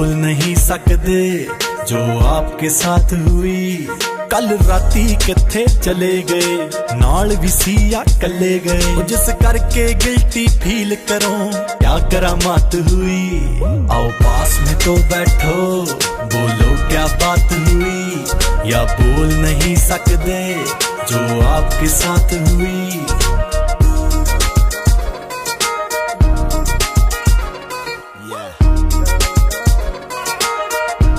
बोल नहीं सकते जो आपके साथ हुई। कल राती किथे चले गए, नाल भी सिया कले गए। जिस करके गिल्टी फील करो, क्या करामात हुई। आओ पास में तो बैठो, बोलो क्या बात हुई। या बोल नहीं सकते जो आपके साथ हुई।